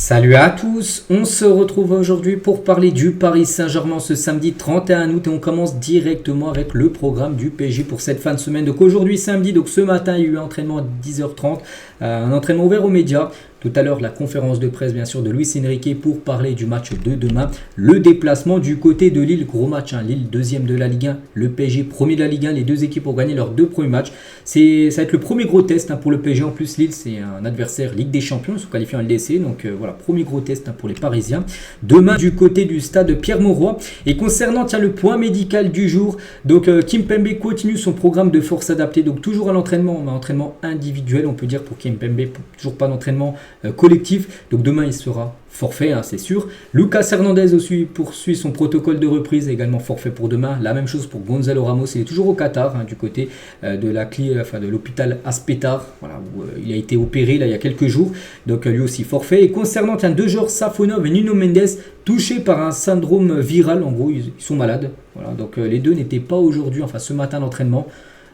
Salut à tous, on se retrouve aujourd'hui pour parler du Paris Saint-Germain ce samedi 31 août et on commence directement avec le programme du PSG pour cette fin de semaine. Donc aujourd'hui samedi, donc ce matin il y a eu un entraînement à 10h30, un entraînement ouvert aux médias. Tout à l'heure, la conférence de presse, bien sûr, de Luis Enrique pour parler du match de demain. Le déplacement du côté de Lille, gros match. Lille, deuxième de la Ligue 1, le PSG, premier de la Ligue 1. Les deux équipes ont gagné leurs deux premiers matchs. Ça va être le premier gros test pour le PSG. En plus, Lille, c'est un adversaire Ligue des Champions. Ils sont qualifiés en LDC. Donc voilà, premier gros test pour les Parisiens. Demain, du côté du stade Pierre-Mauroy. Et concernant le point médical du jour, donc Kimpembe continue son programme de force adaptée. Donc toujours à l'entraînement, entraînement individuel, on peut dire pour Kimpembe, toujours pas d'entraînement collectif. Donc demain il sera forfait, c'est sûr. Lucas Hernandez aussi poursuit son protocole de reprise, également forfait pour demain. La même chose pour Gonzalo Ramos, il est toujours au Qatar, du côté de l'hôpital Aspetar, voilà, où il a été opéré là, il y a quelques jours. Donc lui aussi forfait. Et concernant deux joueurs, Safonov et Nuno Mendes, touchés par un syndrome viral, en gros ils sont malades. Voilà, donc les deux n'étaient pas aujourd'hui, ce matin d'entraînement.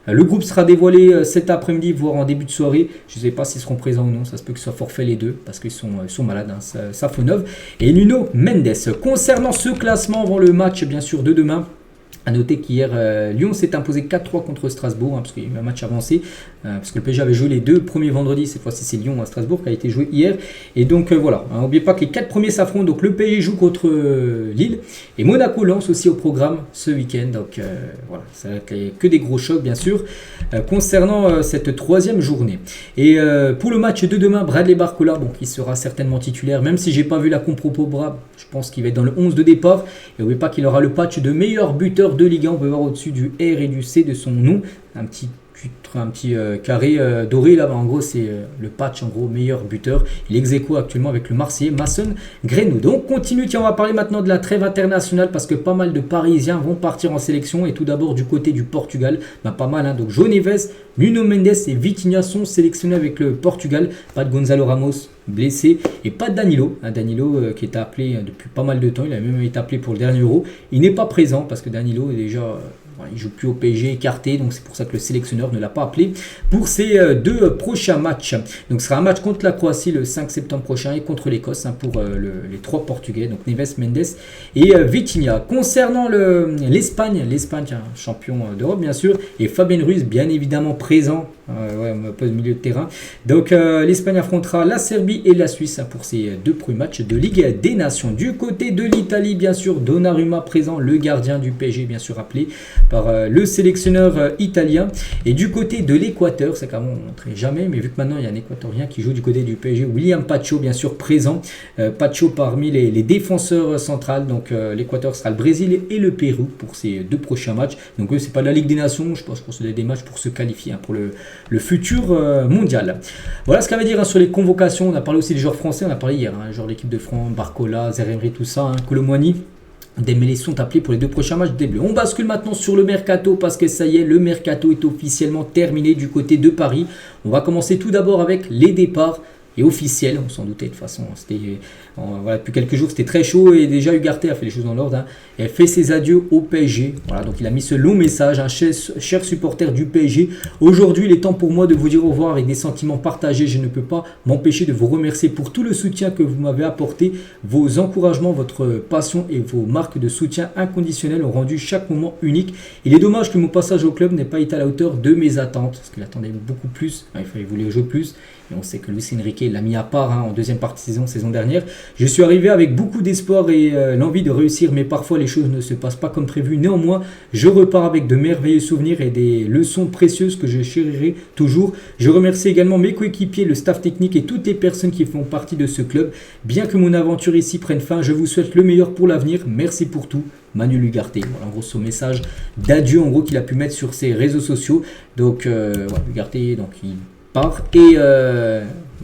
Le groupe sera dévoilé cet après-midi, voire en début de soirée. Je ne sais pas s'ils seront présents ou non. Ça se peut qu'ils soient forfaits les deux parce qu'ils sont malades. Safonov et Nuno Mendes. Concernant ce classement avant le match, bien sûr, de demain. A noter qu'hier, Lyon s'est imposé 4-3 contre Strasbourg, parce qu'il y a eu un match avancé, parce que le PSG avait joué les deux premiers vendredis. Cette fois-ci, c'est Lyon à Strasbourg qui a été joué hier. Et donc voilà, n'oubliez pas que les 4 premiers s'affrontent. Donc le PSG joue contre Lille et Monaco lance aussi au programme ce week-end. Donc voilà, ça va être que des gros chocs, bien sûr, concernant cette troisième journée. Et pour le match de demain, Bradley Barcola, qui sera certainement titulaire, même si j'ai pas vu la compro pour Bra, je pense qu'il va être dans le 11 de départ. Et n'oubliez pas qu'il aura le patch de meilleur buteur de Ligue 1, on peut voir au-dessus du R et du C de son nom, un petit carré doré là, en gros c'est le patch, en gros meilleur buteur. Il est ex-aequo actuellement avec le Marseillais Mason Greenwood. Donc continue, on va parler maintenant de la trêve internationale parce que pas mal de Parisiens vont partir en sélection et tout d'abord du côté du Portugal, pas mal, donc João Neves, Nuno Mendes et Vitinha sont sélectionnés avec le Portugal. Pas de Gonzalo Ramos blessé et pas de Danilo, qui est appelé depuis pas mal de temps, il a même été appelé pour le dernier Euro. Il n'est pas présent parce que Danilo est déjà il joue plus au PSG, écarté, donc c'est pour ça que le sélectionneur ne l'a pas appelé pour ces deux prochains matchs. Donc ce sera un match contre la Croatie le 5 septembre prochain et contre l'Écosse pour les trois Portugais, donc Neves, Mendes et Vitinha. Concernant l'Espagne, champion d'Europe bien sûr, et Fabien Ruiz bien évidemment présent. On pose milieu de terrain. Donc l'Espagne affrontera la Serbie et la Suisse pour ces deux premiers matchs de Ligue des Nations. Du côté de l'Italie, bien sûr, Donnarumma présent, le gardien du PSG, bien sûr appelé par le sélectionneur italien. Et du côté de l'Équateur, c'est quand même on montrait jamais, mais vu que maintenant il y a un Équatorien qui joue du côté du PSG, William Pacho, bien sûr présent. Pacho parmi les défenseurs centrales. Donc l'Équateur sera le Brésil et le Pérou pour ces deux prochains matchs. Donc c'est pas la Ligue des Nations, je pense que c'est des matchs pour se qualifier pour le futur mondial. Voilà ce qu'on va dire sur les convocations. On a parlé aussi des joueurs français, on a parlé hier, genre l'équipe de France, Barcola, Zaïre-Emery, tout ça, Colomboigny. Dembélé sont appelés pour les deux prochains matchs des Bleus. On bascule maintenant sur le mercato parce que ça y est, le mercato est officiellement terminé du côté de Paris. On va commencer tout d'abord avec les départs. Et officiel, on s'en doutait de toute façon, depuis quelques jours c'était très chaud et déjà Ugarte a fait les choses dans l'ordre, et a fait ses adieux au PSG. Voilà, donc il a mis ce long message, cher supporter du PSG. Aujourd'hui il est temps pour moi de vous dire au revoir avec des sentiments partagés. Je ne peux pas m'empêcher de vous remercier pour tout le soutien que vous m'avez apporté. Vos encouragements, votre passion et vos marques de soutien inconditionnel ont rendu chaque moment unique. Il est dommage que mon passage au club n'ait pas été à la hauteur de mes attentes, parce qu'il attendait beaucoup plus, il voulait jouer plus. Et on sait que Luis Enrique l'a mis à part en deuxième partie de saison dernière. Je suis arrivé avec beaucoup d'espoir et l'envie de réussir, mais parfois les choses ne se passent pas comme prévu. Néanmoins, je repars avec de merveilleux souvenirs et des leçons précieuses que je chérirai toujours. Je remercie également mes coéquipiers, le staff technique et toutes les personnes qui font partie de ce club. Bien que mon aventure ici prenne fin, je vous souhaite le meilleur pour l'avenir. Merci pour tout. Manuel Ugarte. Voilà en gros son message d'adieu qu'il a pu mettre sur ses réseaux sociaux. Donc Ugarte, donc il part et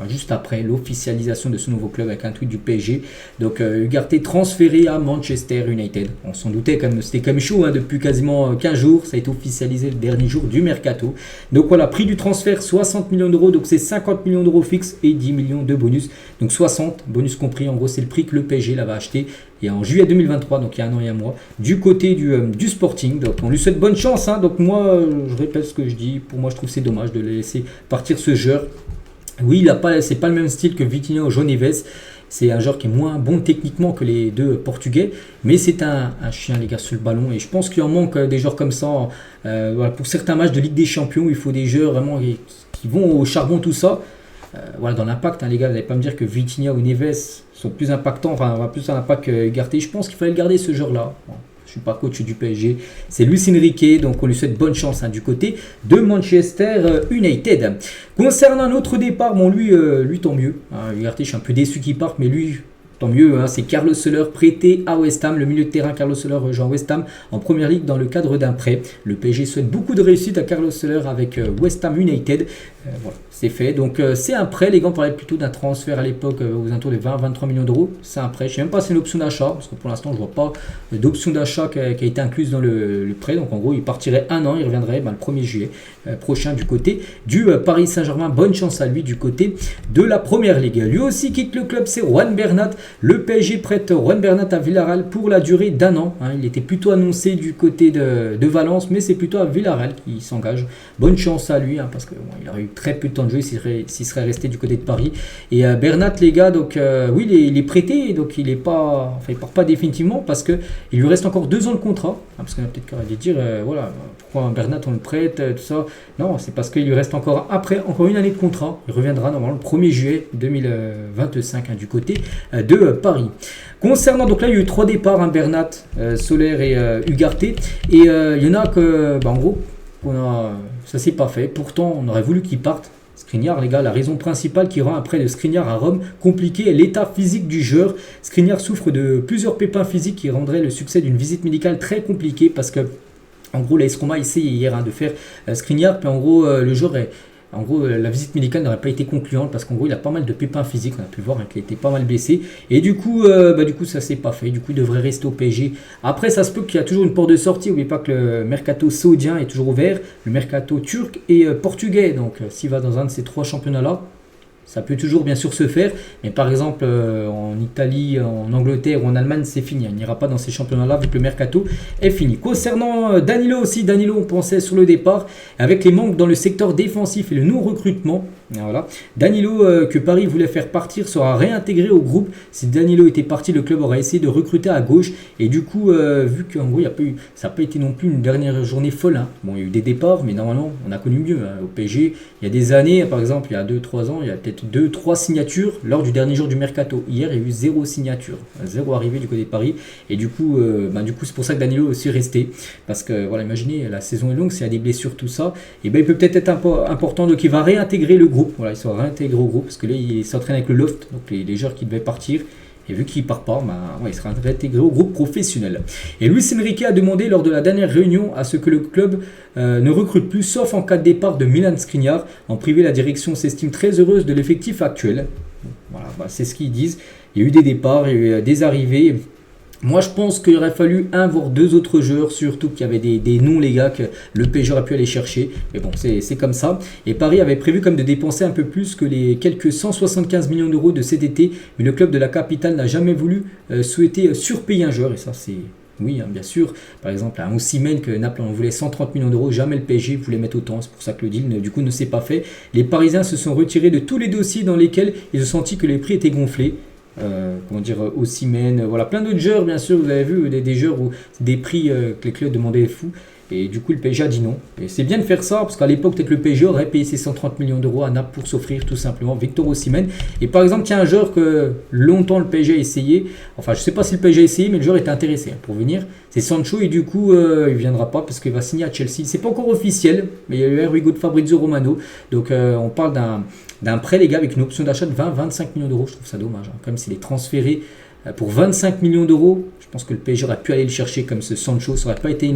juste après l'officialisation de ce nouveau club avec un tweet du PSG. Donc Ugarte transféré à Manchester United. On s'en doutait quand même, c'était quand même chaud depuis quasiment 15 jours. Ça a été officialisé le dernier jour du mercato. Donc voilà, prix du transfert 60 millions d'euros. Donc c'est 50 millions d'euros fixes et 10 millions de bonus. Donc 60 bonus compris. En gros c'est le prix que le PSG l'avait acheté. Et en juillet 2023, donc il y a un an et un mois, du côté du Sporting. Donc on lui souhaite bonne chance. Donc moi, je répète ce que je dis. Pour moi, je trouve que c'est dommage de le laisser partir ce joueur. Oui, c'est pas le même style que Vitinha ou João Neves. C'est un joueur qui est moins bon techniquement que les deux Portugais, mais c'est un chien, les gars, sur le ballon. Et je pense qu'il en manque des joueurs comme ça. Voilà, pour certains matchs de Ligue des Champions, il faut des joueurs vraiment qui vont au charbon, tout ça. Voilà, dans l'impact, hein, les gars, vous n'allez pas me dire que Vitinha ou Neves sont plus impactants, enfin, plus un impact que Ugarte. Je pense qu'il fallait le garder, ce joueur-là. Bon, je ne suis pas coach du PSG. C'est Luis Enrique, donc on lui souhaite bonne chance, hein, du côté de Manchester United. Concernant un autre départ, bon, lui tant mieux. Hein, Ugarte, je suis un peu déçu qu'il parte, mais lui, tant mieux, hein, c'est Carlos Soler prêté à West Ham. Le milieu de terrain Carlos Soler rejoint West Ham en première ligue dans le cadre d'un prêt. Le PSG souhaite beaucoup de réussite à Carlos Soler avec West Ham United. Voilà, c'est fait. Donc c'est un prêt. Les gars, on parlait plutôt d'un transfert à l'époque aux alentours de 20-23 millions d'euros. C'est un prêt. Je ne sais même pas si c'est une option d'achat, parce que pour l'instant, je ne vois pas d'option d'achat qui a été incluse dans le prêt. Donc en gros, il partirait un an, il reviendrait le 1er juillet prochain du côté du Paris Saint-Germain. Bonne chance à lui du côté de la première ligue. Lui aussi quitte le club, c'est Juan Bernat. Le PSG prête Juan Bernat à Villarreal pour la durée d'un an. Hein. Il était plutôt annoncé du côté de Valence, mais c'est plutôt à Villarreal qu'il s'engage. Bonne chance à lui, hein, parce qu'il aurait eu très peu de temps de jeu s'il serait resté du côté de Paris. Et Bernat, les gars, donc oui, il est prêté, donc il part pas définitivement parce qu'il lui reste encore 2 ans de contrat. Hein, parce qu'on a peut-être qu'à aller dire, voilà, pourquoi Bernat on le prête, tout ça. Non, c'est parce qu'il lui reste encore une année de contrat. Il reviendra normalement le 1er juillet 2025 hein, du côté de Paris. Concernant, donc là il y a eu 3 départs, hein, Bernat, Soler et Ugarte. Et il y en a que, en gros, ça s'est pas fait. Pourtant, on aurait voulu qu'ils partent. Skriniar, les gars, la raison principale qui rend un prêt de Skriniar à Rome compliqué est l'état physique du joueur. Skriniar souffre de plusieurs pépins physiques qui rendraient le succès d'une visite médicale très compliqué parce que, en gros, l'AS Roma a essayé hier de faire Skriniar, puis en gros, le joueur est. En gros, la visite médicale n'aurait pas été concluante parce qu'en gros, il a pas mal de pépins physiques. On a pu voir hein, qu'il était pas mal blessé. Et du coup, ça s'est pas fait. Du coup, il devrait rester au PSG. Après, ça se peut qu'il y a toujours une porte de sortie. N'oubliez pas que le mercato saoudien est toujours ouvert. Le mercato turc et portugais. Donc, s'il va dans un de ces 3 championnats-là, ça peut toujours bien sûr se faire, mais par exemple en Italie, en Angleterre ou en Allemagne, c'est fini. Il n'ira pas dans ces championnats-là vu que le mercato est fini. Concernant Danilo aussi, Danilo, on pensait sur le départ, avec les manques dans le secteur défensif et le non-recrutement. Voilà. Danilo, que Paris voulait faire partir, sera réintégré au groupe. Si Danilo était parti, le club aurait essayé de recruter à gauche. Et du coup, vu qu'en gros, ça n'a pas été non plus une dernière journée folle. Hein. Bon, il y a eu des départs, mais normalement, on a connu mieux. Hein. Au PSG, il y a des années, par exemple, il y a 2-3 ans, il y a peut-être 2-3 signatures lors du dernier jour du mercato. Hier, il y a eu 0 signature, 0 arrivée du côté de Paris. Et du coup, c'est pour ça que Danilo est aussi resté. Parce que, voilà, imaginez, la saison est longue, s'il y a des blessures, tout ça. Et il peut peut-être être important, donc il va réintégrer le groupe. Voilà, il sera réintégré au groupe parce que là il s'entraîne avec le loft, donc les joueurs qui devaient partir. Et vu qu'il ne part pas, il sera réintégré au groupe professionnel. Et Luis Enrique a demandé lors de la dernière réunion à ce que le club ne recrute plus, sauf en cas de départ de Milan Skriniar. En privé, la direction s'estime très heureuse de l'effectif actuel. Voilà, c'est ce qu'ils disent. Il y a eu des départs, il y a eu des arrivées. Moi, je pense qu'il aurait fallu 1 voire 2 autres joueurs, surtout qu'il y avait des noms, les gars, que le PSG aurait pu aller chercher. Mais bon, c'est comme ça. Et Paris avait prévu comme de dépenser un peu plus que les quelques 175 millions d'euros de cet été. Mais le club de la capitale n'a jamais voulu souhaiter surpayer un joueur. Et ça, c'est... Oui, hein, bien sûr. Par exemple, un Osimhen que Naples en voulait 130 millions d'euros. Jamais le PSG voulait mettre autant. C'est pour ça que le deal, du coup, ne s'est pas fait. Les Parisiens se sont retirés de tous les dossiers dans lesquels ils ont senti que les prix étaient gonflés. Osimhen, voilà, plein d'autres joueurs, bien sûr. Vous avez vu des joueurs où des prix que les clubs demandaient fous. Et du coup, le PSG a dit non. Et c'est bien de faire ça, parce qu'à l'époque, peut-être le PSG aurait payé ses 130 millions d'euros à Naples pour s'offrir tout simplement Victor Osimhen. Et par exemple, il y a un joueur que longtemps le PSG a essayé. Enfin, je ne sais pas si le PSG a essayé, mais le joueur était intéressé pour venir. C'est Sancho, et du coup, il ne viendra pas parce qu'il va signer à Chelsea. C'est pas encore officiel, mais il y a eu Hugo de Fabrizio Romano. Donc, on parle d'un prêt, les gars, avec une option d'achat de 20-25 millions d'euros. Je trouve ça dommage. Hein. Comme s'il est transféré pour 25 millions d'euros, je pense que le PSG aurait pu aller le chercher comme ce Sancho. Ça n'aurait pas été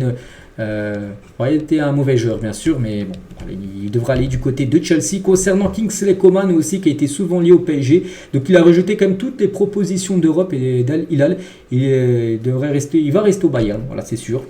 aurait été un mauvais joueur, bien sûr, mais bon, il devra aller du côté de Chelsea. Concernant Kingsley Coman aussi, qui a été souvent lié au PSG, donc il a rejeté quand même toutes les propositions d'Europe et d'Al Hilal. Il va rester au Bayern, voilà, c'est sûr.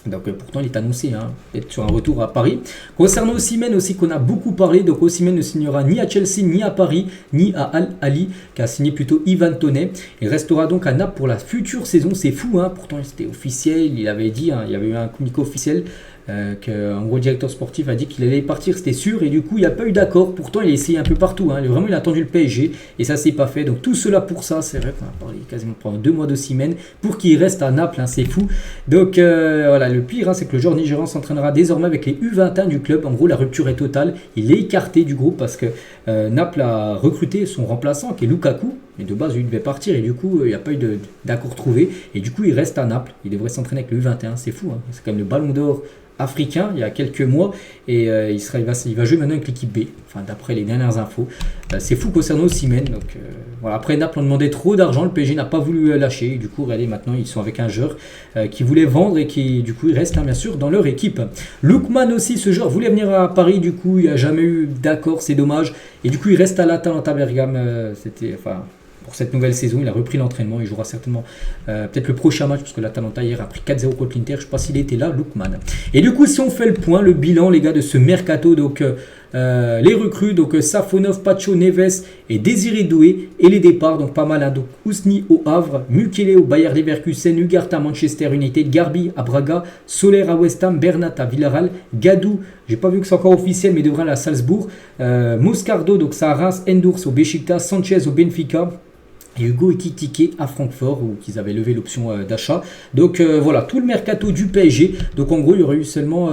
Donc pourtant il est annoncé peut-être sur un retour à Paris. Concernant Osimhen aussi qu'on a beaucoup parlé, donc Osimhen ne signera ni à Chelsea, ni à Paris, ni à Al Ahly, qui a signé plutôt Ivan Toney. Il restera donc à Naples pour la future saison. C'est fou, pourtant c'était officiel, il avait dit, il y avait eu un communiqué officiel. qu'en gros le directeur sportif a dit qu'il allait partir, c'était sûr, et du coup il n'y a pas eu d'accord. Pourtant il a essayé un peu partout, hein. Vraiment il a attendu le PSG et ça s'est pas fait. Donc tout cela pour ça, c'est vrai qu'on a parlé quasiment pendant 2 mois de semaine pour qu'il reste à Naples, hein, c'est fou. Donc voilà, le pire, hein, c'est que le joueur nigérian s'entraînera désormais avec les U21 du club. En gros la rupture est totale, il est écarté du groupe parce que Naples a recruté son remplaçant qui est Lukaku, mais de base il devait partir et du coup il n'y a pas eu d'accord trouvé et du coup il reste à Naples. Il devrait s'entraîner avec le U21, c'est fou, hein. C'est quand même le ballon d'or africain il y a quelques mois et il va jouer maintenant avec l'équipe B, enfin d'après les dernières infos. C'est fou concernant Osimhen. Donc voilà, après Naples ont demandé trop d'argent, le PSG n'a pas voulu lâcher et du coup regardez, maintenant ils sont avec un joueur qui voulait vendre et qui du coup il reste, hein, bien sûr dans leur équipe. Lookman aussi, ce joueur voulait venir à Paris, du coup il n'y a jamais eu d'accord, c'est dommage, et du coup il reste à l'Atalanta Bergame. Pour cette nouvelle saison, il a repris l'entraînement, il jouera certainement peut-être le prochain match, parce que l'Atalanta hier a pris 4-0 contre l'Inter, je ne sais pas s'il était là, Lookman. Et du coup, si on fait le point, le bilan les gars de ce mercato, donc les recrues, donc Safonov, Pacho, Neves et Désiré Doué, et les départs, donc pas mal, hein, donc Ousni au Havre, Mukele au Bayer Leverkusen, Ugarte à Manchester United, Garbi à Braga, Soler à West Ham, Bernat à Villarreal, Gadou, j'ai pas vu que c'est encore officiel, mais devrait aller à Salzbourg, Moscardo, donc ça à Reims, Endours au Beşiktaş, Sanchez au Benfica, et Hugo Ekitike à Francfort, où ils avaient levé l'option d'achat. Donc voilà, tout le mercato du PSG. Donc en gros, il y aurait eu seulement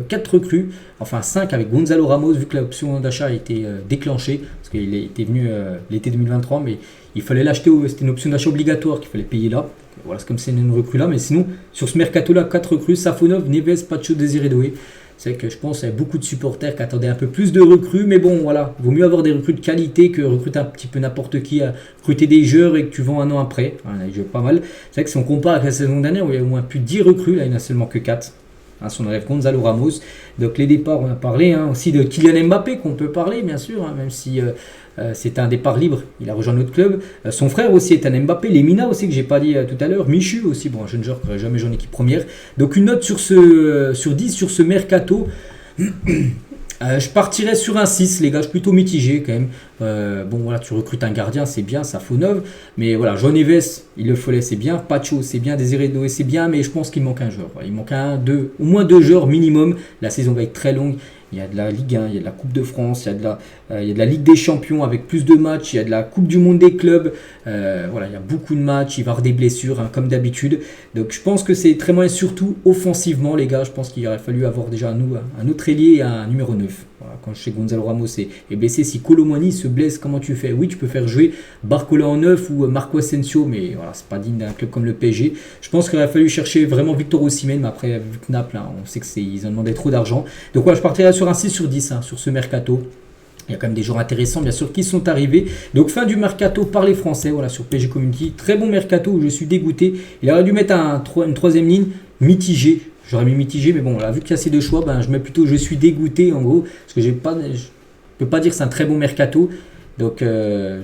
4 recrues, enfin 5 avec Gonzalo Ramos, vu que l'option d'achat a été déclenchée, parce qu'il était venu l'été 2023, mais il fallait l'acheter, c'était une option d'achat obligatoire qu'il fallait payer là. Voilà, c'est comme c'est une recrue là, mais sinon, sur ce mercato-là, 4 recrues, Safonov, Neves, Pacho, Désiré Doué. C'est que je pense qu'il y a beaucoup de supporters qui attendaient un peu plus de recrues, mais bon, voilà, il vaut mieux avoir des recrues de qualité que recruter un petit peu n'importe qui, recruter des joueurs et que tu vends un an après. Voilà, il joue pas mal. C'est vrai que si on compare avec la saison dernière, où il y a au moins plus de 10 recrues, là il n'y en a seulement que 4. Hein, si on enlève Gonzalo Ramos. Donc les départs, on a parlé, hein, aussi de Kylian Mbappé, qu'on peut parler, bien sûr, hein, même si c'est un départ libre, il a rejoint notre club. Son frère aussi est un Mbappé, Lemina aussi, que j'ai pas dit tout à l'heure, Michu aussi, bon, un jeune joueur qui n'aurait jamais joué en équipe première. Donc une note sur 10 sur ce mercato. Je partirais sur un 6, les gars, je suis plutôt mitigé quand même. Bon, voilà, tu recrutes un gardien, c'est bien, Safonov. Mais voilà, João Neves, il le fallait, c'est bien. Pacho, c'est bien. Désiré Doué, c'est bien. Mais je pense qu'il manque un joueur. Voilà, il manque au moins 2 joueurs minimum. La saison va être très longue. Il y a de la Ligue 1, il y a de la Coupe de France, il y a de la Ligue des Champions avec plus de matchs, il y a de la Coupe du Monde des clubs. Voilà, il y a beaucoup de matchs, il va y avoir des blessures, hein, comme d'habitude. Donc je pense que c'est très moyen, surtout offensivement, les gars. Je pense qu'il aurait fallu avoir déjà un autre ailier et un numéro 9. Voilà, quand je sais que Gonzalo Ramos est blessé, si Colomani se blesse, comment tu fais? Oui, tu peux faire jouer Barcola en 9 ou Marco Asensio, mais voilà, c'est pas digne d'un club comme le PSG. Je pense qu'il aurait fallu chercher vraiment Victor Osimhen, mais après, vu que Naples, hein, on sait qu'ils ont demandé trop d'argent. Donc voilà, je partirais sur un 6 sur 10, hein, sur ce mercato. Il y a quand même des joueurs intéressants, bien sûr, qui sont arrivés. Donc, fin du mercato par les Français, voilà, sur PSG Community. Très bon mercato où je suis dégoûté. Il aurait dû mettre une troisième ligne mitigée. J'aurais mis mitigé, mais bon, là, vu qu'il y a ces deux choix, ben, je mets plutôt je suis dégoûté, en gros. Parce que je ne peux pas dire que c'est un très bon mercato. Donc,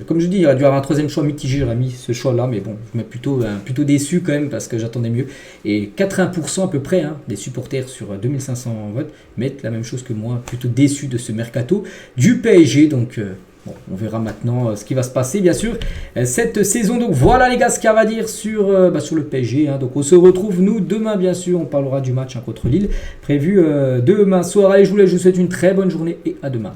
comme je dis, il aurait dû avoir un troisième choix mitigé, j'aurais mis ce choix-là, mais bon, je mets plutôt déçu quand même parce que j'attendais mieux. Et 80% à peu près, hein, des supporters sur 2500 votes mettent la même chose que moi, plutôt déçu de ce mercato du PSG. Donc, bon, on verra maintenant ce qui va se passer, bien sûr, cette saison. Donc, voilà les gars, ce qu'il y a à dire sur le PSG. Hein. Donc, on se retrouve, nous, demain, bien sûr. On parlera du match, hein, contre Lille, prévu demain soir. Allez, je vous souhaite une très bonne journée et à demain.